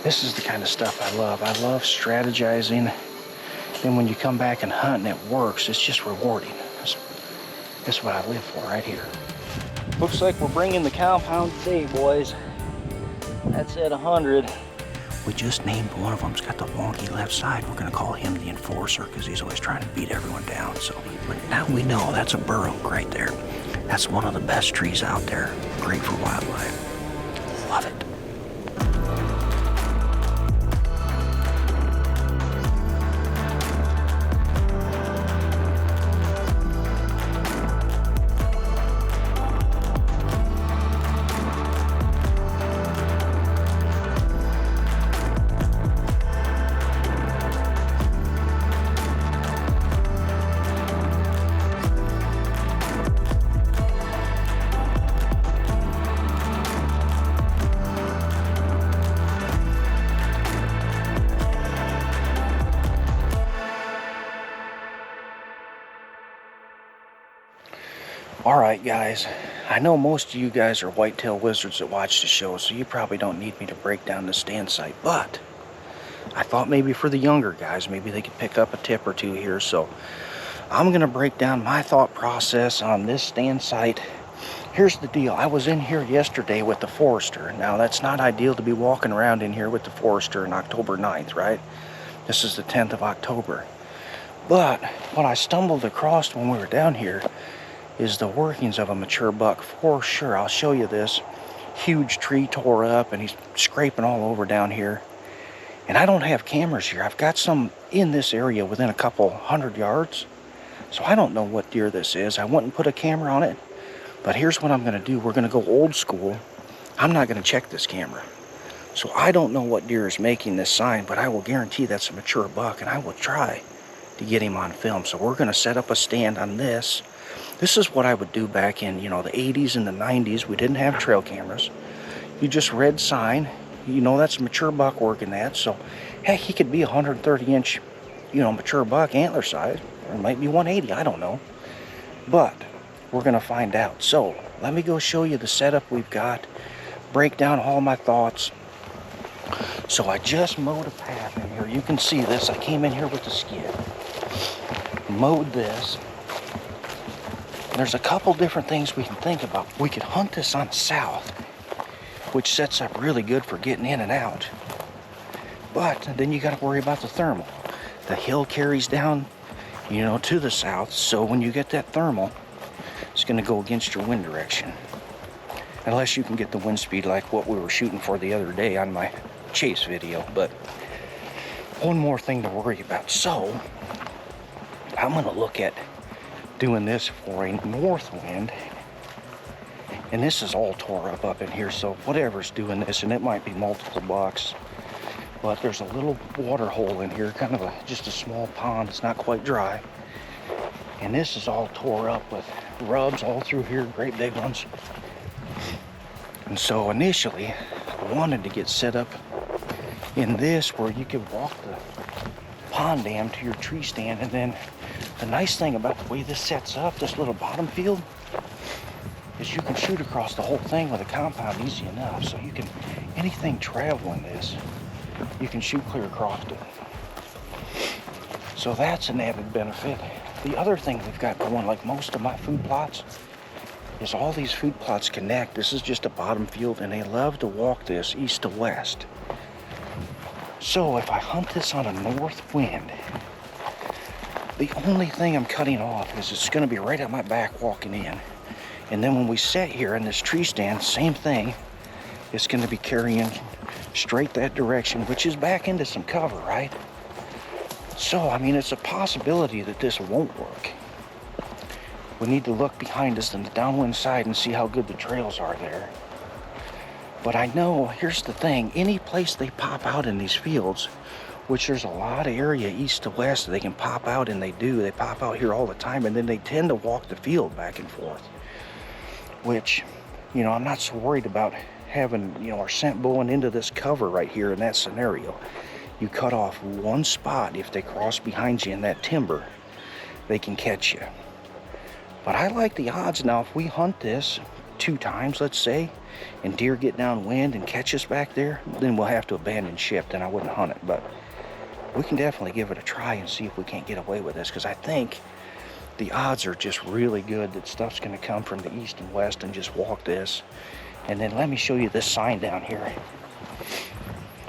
This is the kind of stuff I love. I love strategizing. Then when you come back and hunt and it works, it's just rewarding. That's what I live for right here. Looks like we're bringing the compound today, boys. That's at 100. We just named one of them. It's got the wonky left side. We're gonna call him the enforcer because he's always trying to beat everyone down. So, but now we know that's a bur oak right there. That's one of the best trees out there. Great for wildlife. Love it. Alright guys, I know most of you guys are whitetail wizards that watch the show, so you probably don't need me to break down the stand site, but I thought maybe for the younger guys, maybe they could pick up a tip or two here, so I'm going to break down my thought process on this stand site. Here's the deal. I was in here yesterday with the Forester. Now, that's not ideal to be walking around in here with the Forester on October 9th, right? This is the 10th of October. But what I stumbled across when we were down here is the workings of a mature buck for sure. I'll show you this. Huge tree tore up and he's scraping all over down here. And I don't have cameras here. I've got some in this area within a couple 100 yards. So I don't know what deer this is. I wouldn't put a camera on it. But here's what I'm going to do. We're going to go old school. I'm not going to check this camera. So I don't know what deer is making this sign, but I will guarantee that's a mature buck, and I will try to get him on film. So we're going to set up a stand on this. This is what I would do back in, you know, the 80s and the 90s. We didn't have trail cameras. You just read sign. You know that's a mature buck working that. So, heck, he could be a 130-inch, you know, mature buck antler size. Or it might be 180, I don't know. But we're going to find out. So, let me go show you the setup we've got. Break down all my thoughts. So, I just mowed a path in here. You can see this. I came in here with the skid. Mowed this. There's a couple different things we can think about. We could hunt this on the south, which sets up really good for getting in and out. But then you got to worry about the thermal. The hill carries down, you know, to the south. So when you get that thermal, it's going to go against your wind direction. Unless you can get the wind speed like what we were shooting for the other day on my chase video. But one more thing to worry about. So I'm going to look at doing this for a north wind, and this is all tore up in here, so whatever's doing this, and it might be multiple bucks, but there's a little water hole in here, kind of just a small pond. It's not quite dry, and this is all tore up with rubs all through here, great big ones. And so initially I wanted to get set up in this where you could walk the pond dam to your tree stand, and then the nice thing about the way this sets up, this little bottom field, is you can shoot across the whole thing with a compound easy enough. So you can, anything traveling this, you can shoot clear across it. So that's an added benefit. The other thing we've got going, like most of my food plots, is all these food plots connect. This is just a bottom field, and they love to walk this east to west. So if I hunt this on a north wind, the only thing I'm cutting off is it's going to be right at my back walking in. And then when we sit here in this tree stand, same thing. It's going to be carrying straight that direction, which is back into some cover, right? So, I mean, it's a possibility that this won't work. We need to look behind us on the downwind side and see how good the trails are there. But I know, here's the thing, any place they pop out in these fields, which there's a lot of area east to west that they can pop out, and they do. They pop out here all the time, and then they tend to walk the field back and forth. Which, you know, I'm not so worried about having, you know, our scent blowing into this cover right here in that scenario. You cut off one spot. If they cross behind you in that timber, they can catch you. But I like the odds now. If we hunt this 2 times, let's say, and deer get downwind and catch us back there, then we'll have to abandon ship. Then I wouldn't hunt it. But we can definitely give it a try and see if we can't get away with this, because I think the odds are just really good that stuff's going to come from the east and west and just walk this. And then let me show you this sign down here.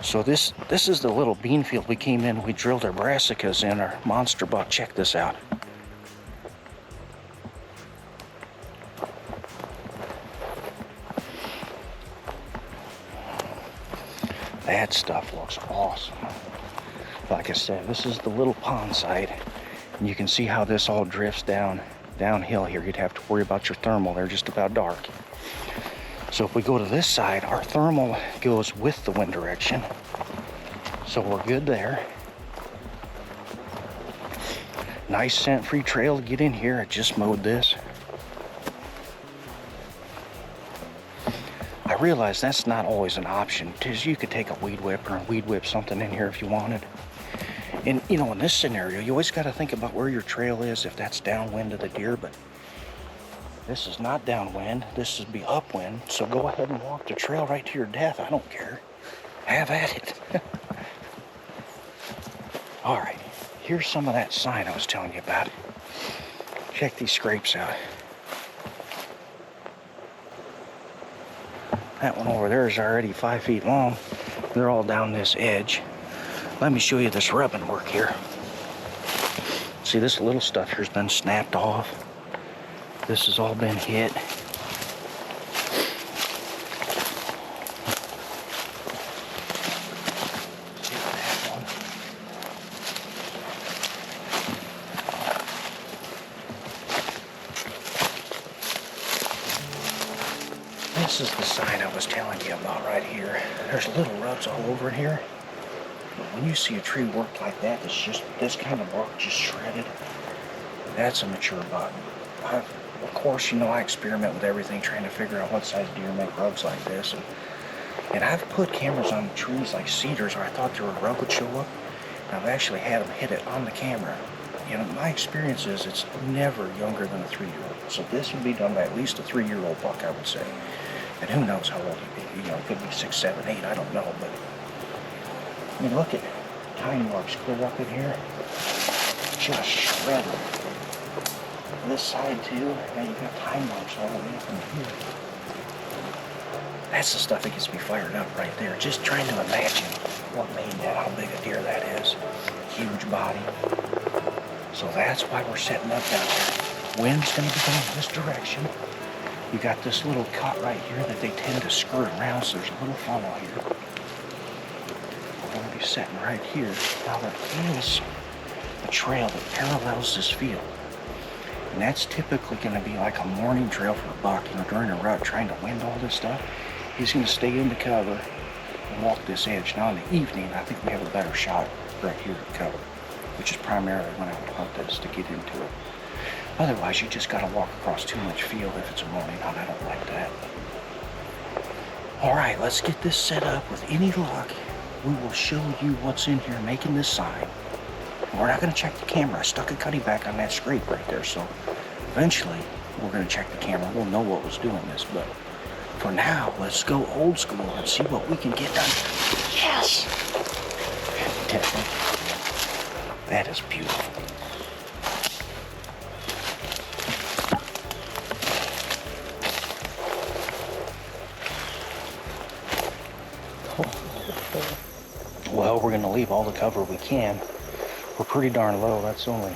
So this is the little bean field we came in. We drilled our brassicas in, our monster buck. Check this out. That stuff looks awesome. Like I said, this is the little pond side, and you can see how this all drifts downhill here. You'd have to worry about your thermal. They're just about dark. So if we go to this side, our thermal goes with the wind direction, so we're good there. Nice scent-free trail to get in here. I just mowed this. I realize that's not always an option, because you could take a weed whipper and weed whip something in here if you wanted. And you know, in this scenario, you always got to think about where your trail is, if that's downwind of the deer. But this is not downwind, this would be upwind. So go ahead and walk the trail right to your death. I don't care. Have at it. All right, here's some of that sign I was telling you about. Check these scrapes out. That one over there is already 5 feet long. They're all down this edge. Let me show you this rubbing work here. See, this little stuff here's been snapped off. This has all been hit. See that one? This is the sign I was telling you about right here. There's little rubs all over it here. When you see a tree worked like that, it's just this kind of bark just shredded. That's a mature buck. Of course, you know, I experiment with everything, trying to figure out what size deer make rubs like this. And I've put cameras on trees like cedars where I thought there were rub would show up. And I've actually had them hit it on the camera. You know, my experience is it's never younger than a 3-year-old. So this would be done by at least a 3-year-old buck, I would say. And who knows how old he'd be. You know, it could be 6, 7, 8, I don't know. But I mean, look at tine marks clear up in here. Just shredded. This side too, now you got tine marks all the way up in here. That's the stuff that gets me fired up right there. Just trying to imagine what made that, how big a deer that is. Huge body. So that's why we're setting up down here. Wind's gonna be going this direction. You got this little cut right here that they tend to skirt around, so there's a little funnel here. Setting right here. Now there is a trail that parallels this field, and that's typically going to be like a morning trail for a buck. You know, during a rut, trying to wind all this stuff, he's going to stay in the cover and walk this edge. Now in the evening, I think we have a better shot right here at cover, which is primarily when I would hunt this to get into it. Otherwise, you just got to walk across too much field if it's a morning hunt. I don't like that. All right, let's get this set up. With any luck, we will show you what's in here making this sign. We're not going to check the camera. I stuck a cutty back on that scrape right there, so eventually we're going to check the camera. We'll know what was doing this, but for now, let's go old school and see what we can get done. Yes! That is beautiful. Well, we're going to leave all the cover we can. We're pretty darn low. That's only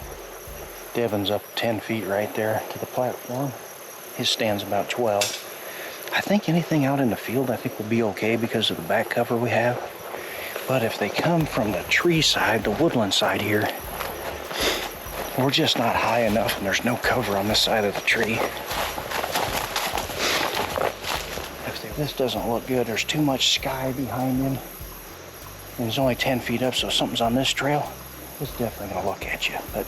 Devin's up 10 feet right there to the platform. His stand's about 12. I think anything out in the field I think will be okay because of the back cover we have. But if they come from the tree side, the woodland side here, we're just not high enough and there's no cover on this side of the tree. This doesn't look good. There's too much sky behind him. And he's only 10 feet up, so if something's on this trail, it's definitely going to look at you. But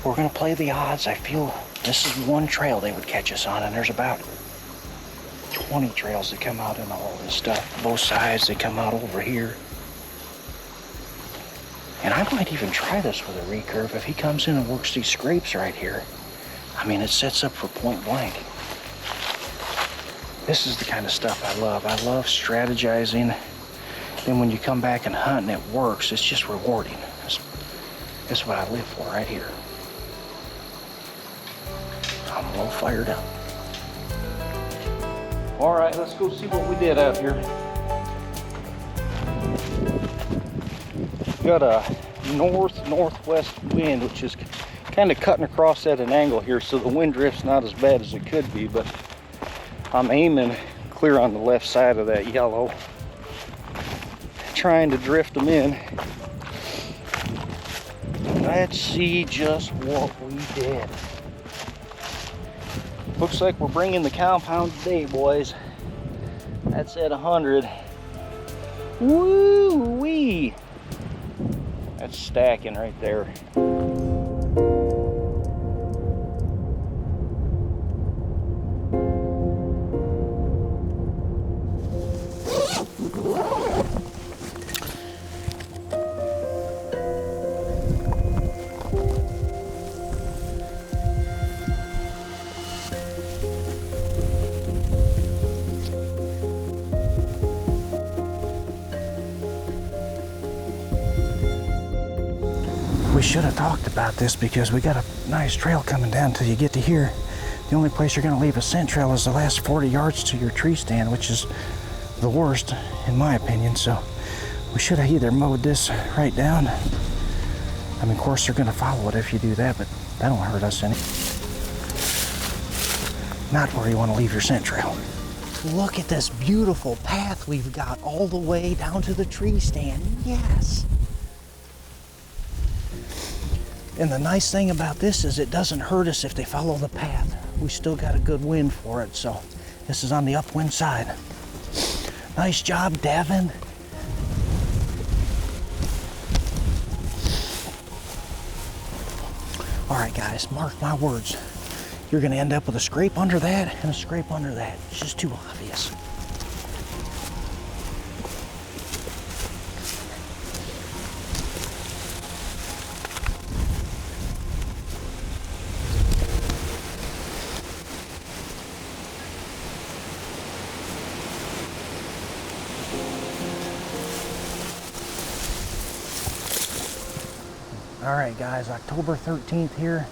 we're going to play the odds. I feel this is one trail they would catch us on, and there's about 20 trails that come out in all this stuff. Both sides, they come out over here. And I might even try this with a recurve. If he comes in and works these scrapes right here, I mean, it sets up for point blank. This is the kind of stuff I love. I love strategizing. Then when you come back and hunt and it works, it's just rewarding. That's what I live for right here. I'm a little fired up. All right, let's go see what we did out here. Got a north-northwest wind, which is kind of cutting across at an angle here, so the wind drift's not as bad as it could be, but I'm aiming clear on the left side of that yellow, trying to drift them in. Let's see just what we did. Looks like we're bringing the compound today, boys. That's at 100. Woo-wee! That's stacking right there. We should have talked about this because we got a nice trail coming down until you get to here. The only place you're going to leave a scent trail is the last 40 yards to your tree stand, which is the worst in my opinion. So we should have either mowed this right down. I mean, of course they're going to follow it if you do that, but that don't hurt us any. Not where you want to leave your scent trail. Look at this beautiful path we've got all the way down to the tree stand. Yes. And the nice thing about this is it doesn't hurt us if they follow the path. We still got a good wind for it, so this is on the upwind side. Nice job, Devin. All right, guys, mark my words. You're gonna end up with a scrape under that and a scrape under that. It's just too obvious. All right, guys, October 13th here.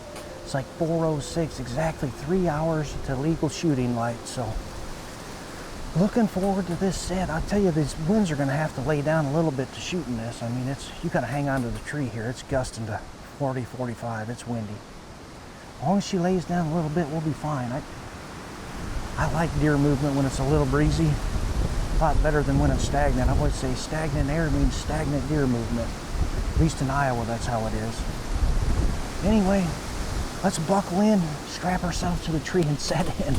It's like 4:06, exactly 3 hours to legal shooting light. So looking forward to this set. I'll tell you, these winds are gonna have to lay down a little bit to shooting this. I mean, you gotta hang on to the tree here. It's gusting to 40, 45, it's windy. As long as she lays down a little bit, we'll be fine. I like deer movement when it's a little breezy. A lot better than when it's stagnant. I would say stagnant air means stagnant deer movement. At least in Iowa, that's how it is. Anyway, let's buckle in, strap ourselves to the tree, and set in.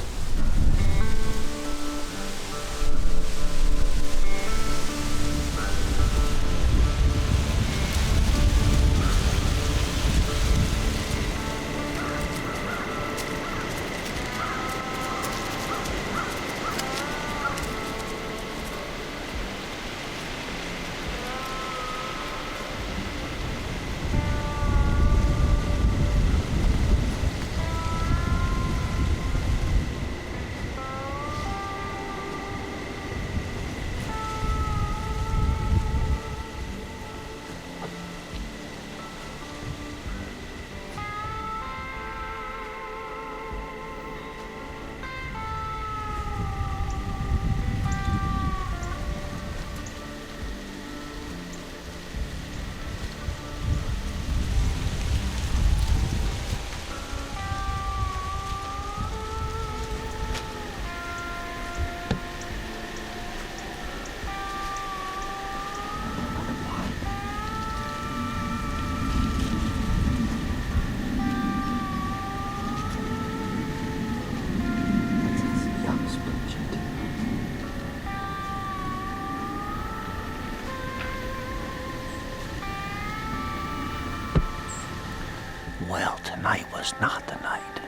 Well, tonight was not the night.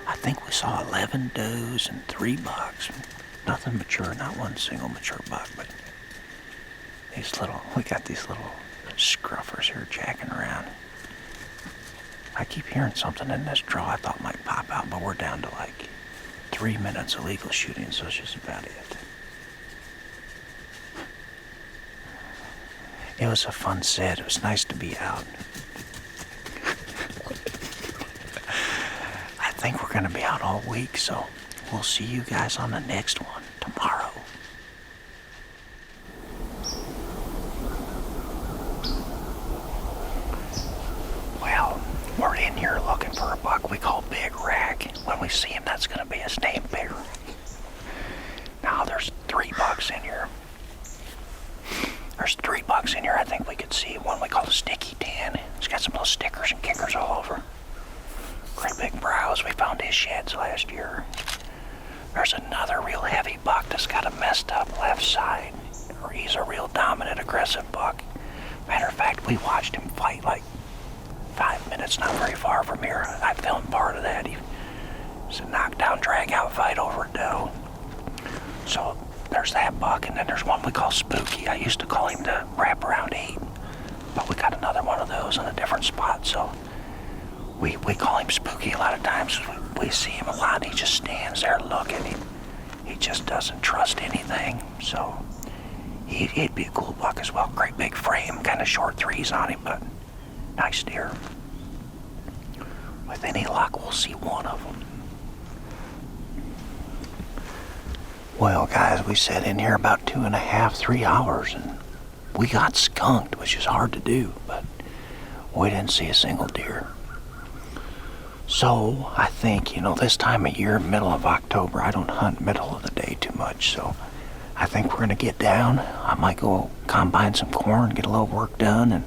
I think we saw 11 does and 3 bucks. Nothing mature, not one single mature buck, but we got these little scruffers here jacking around. I keep hearing something in this draw I thought might pop out, but we're down to like 3 minutes of legal shooting, so it's just about it. It was a fun set. It was nice to be out. I think we're going to be out all week, so we'll see you guys on the next one tomorrow. Well, we're in here looking for a buck we call Big Rack. When we see him, that's going to be his name, Big Rack. Now, there's 3 bucks in here. There's 3 bucks in here I think we could see. One we call Sticky Tan. It's got some little stickers and kickers all over. Great big brows. We found his sheds last year. There's another real heavy buck that's got a messed up left side. He's a real dominant, aggressive buck. Matter of fact, we watched him fight like 5 minutes, not very far from here. I filmed part of that. It's a knockdown, drag-out fight over a doe. So there's that buck, and then there's one we call Spooky. I used to call him the Wraparound 8, but we got another one of those in a different spot, so we call him Spooky a lot of times. We see him a lot. He just stands there looking. He just doesn't trust anything, so he'd be a cool buck as well. Great big frame, kind of short 3s on him, but nice deer. With any luck, we'll see one of them. Well, guys, we sat in here about 2.5, 3 hours, and we got skunked, which is hard to do, but we didn't see a single deer. So, I think, this time of year, middle of October, I don't hunt middle of the day too much, so I think we're going to get down. I might go combine some corn, get a little work done, and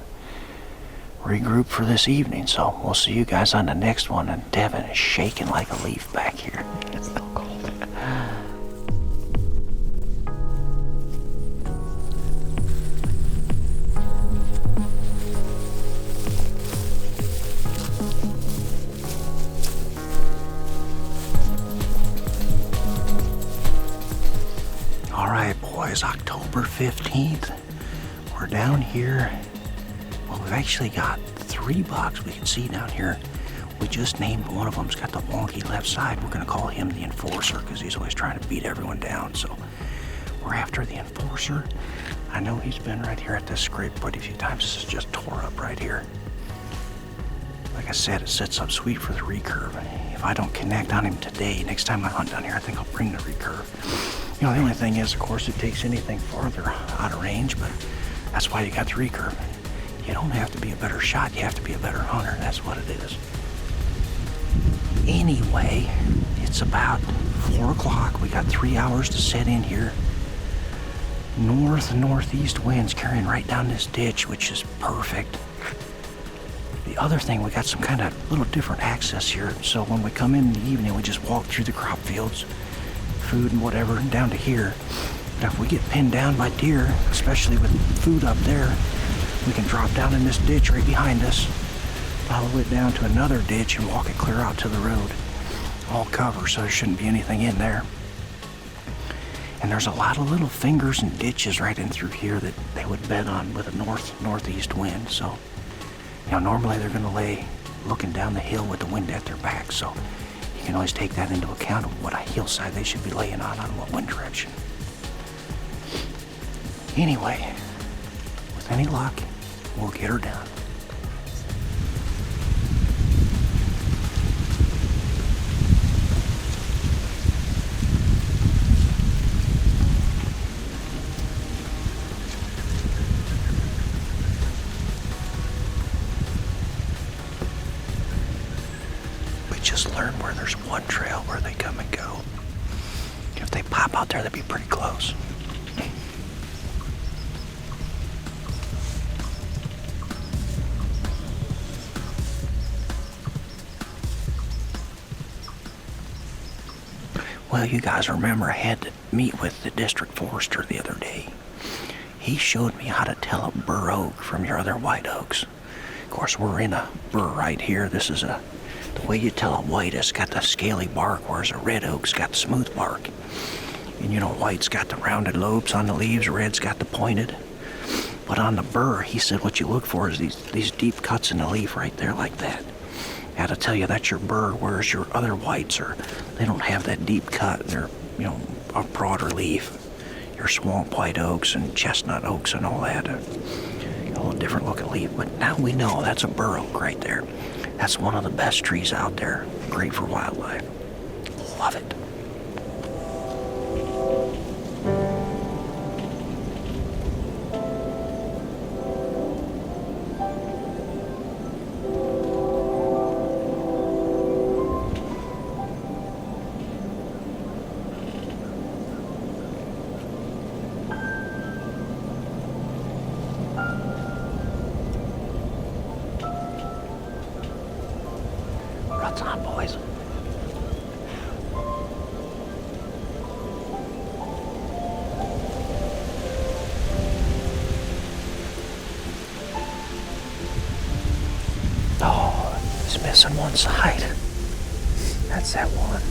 regroup for this evening. So, we'll see you guys on the next one, and Devin is shaking like a leaf back here. It's so cold. Boys, October 15th, we're down here. Well, we've actually got 3 bucks we can see down here. We just named one of them. It's got the wonky left side. We're going to call him the Enforcer because he's always trying to beat everyone down. So we're after the Enforcer. I know he's been right here at this scrape quite a few times. This is just tore up right here. Like I said, it sets up sweet for the recurve. If I don't connect on him today, next time I hunt down here, I think I'll bring the recurve. The only thing is, of course, it takes anything farther out of range, but that's why you got the recurve. You don't have to be a better shot, you have to be a better hunter. That's what it is. Anyway, it's about 4 o'clock. We got 3 hours to set in here. Northeast winds carrying right down this ditch, which is perfect. The other thing, we got some kind of little different access here. So when we come in the evening, we just walk through the crop fields, food and whatever, down to here. Now if we get pinned down by deer, especially with food up there, we can drop down in this ditch right behind us, follow it down to another ditch and walk it clear out to the road. All cover, so there shouldn't be anything in there. And there's a lot of little fingers and ditches right in through here that they would bet on with a northeast wind. So, normally they're gonna lay looking down the hill with the wind at their back. So you can always take that into account of what a hillside they should be laying on what wind direction. Anyway, with any luck, we'll get her done. Just learn where there's one trail where they come and go. If they pop out there, they'd be pretty close. Well, you guys remember I had to meet with the district forester the other day. He showed me how to tell a bur oak from your other white oaks. Of course, we're in a bur right here. This is the way you tell a white, it's got the scaly bark, whereas a red oak's got the smooth bark. And white's got the rounded lobes on the leaves, red's got the pointed. But on the bur, he said what you look for is these deep cuts in the leaf right there like that. Gotta tell you, that's your bird, whereas your other whites they don't have that deep cut. They're, a broader leaf. Your swamp white oaks and chestnut oaks and all that. A little different looking leaf, but now we know that's a bur oak right there. That's one of the best trees out there. Great for wildlife. Love it. What's on, boys? Oh, it's missing one side. That's that one.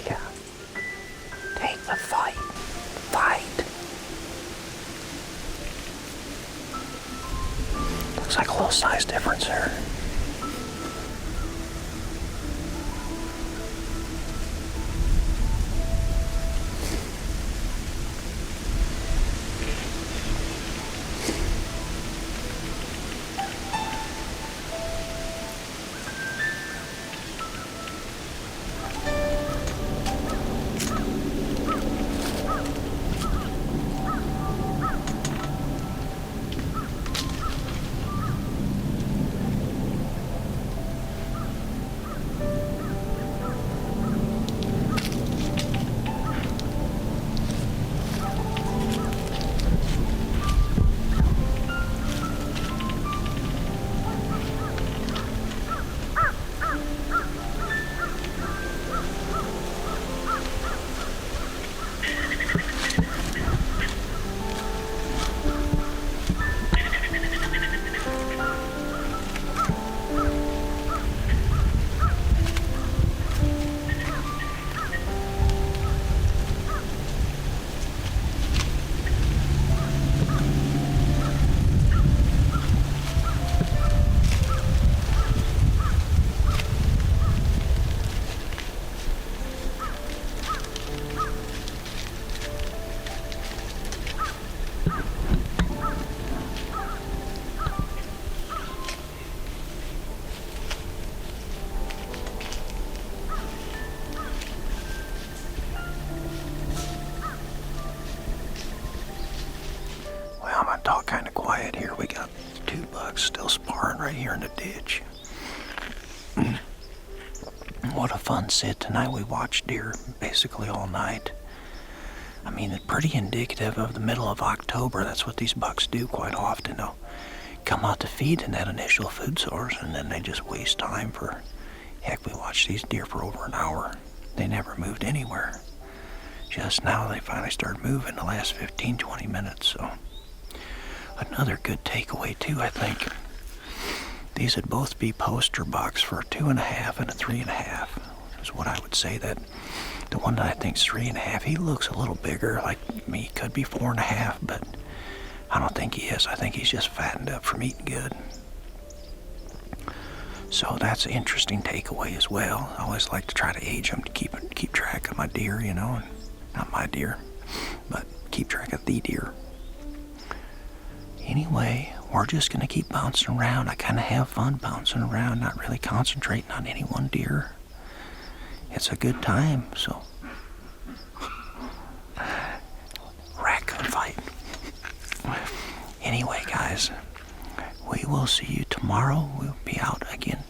Yeah. Take the fight. Looks like a little size difference there. All kind of quiet here. We got 2 bucks still sparring right here in the ditch. What a fun sit tonight. We watched deer basically all night. I mean, it's pretty indicative of the middle of October. That's what these bucks do quite often. They'll come out to feed in that initial food source, and then they just waste time for, heck, we watched these deer for over an hour. They never moved anywhere. Just now they finally started moving the last 15-20 minutes, so. Another good takeaway too, I think. These would both be poster bucks for a 2.5 and a 3.5. Is what I would say. That the one that I think's 3.5, he looks a little bigger, like me. Could be 4.5, but I don't think he is. I think he's just fattened up from eating good. So that's an interesting takeaway as well. I always like to try to age them to keep track of my deer, not my deer, but keep track of the deer. Anyway, we're just going to keep bouncing around. I kind of have fun bouncing around, not really concentrating on any one deer. It's a good time, so. Raccoon fight. Anyway, guys, we will see you tomorrow. We'll be out again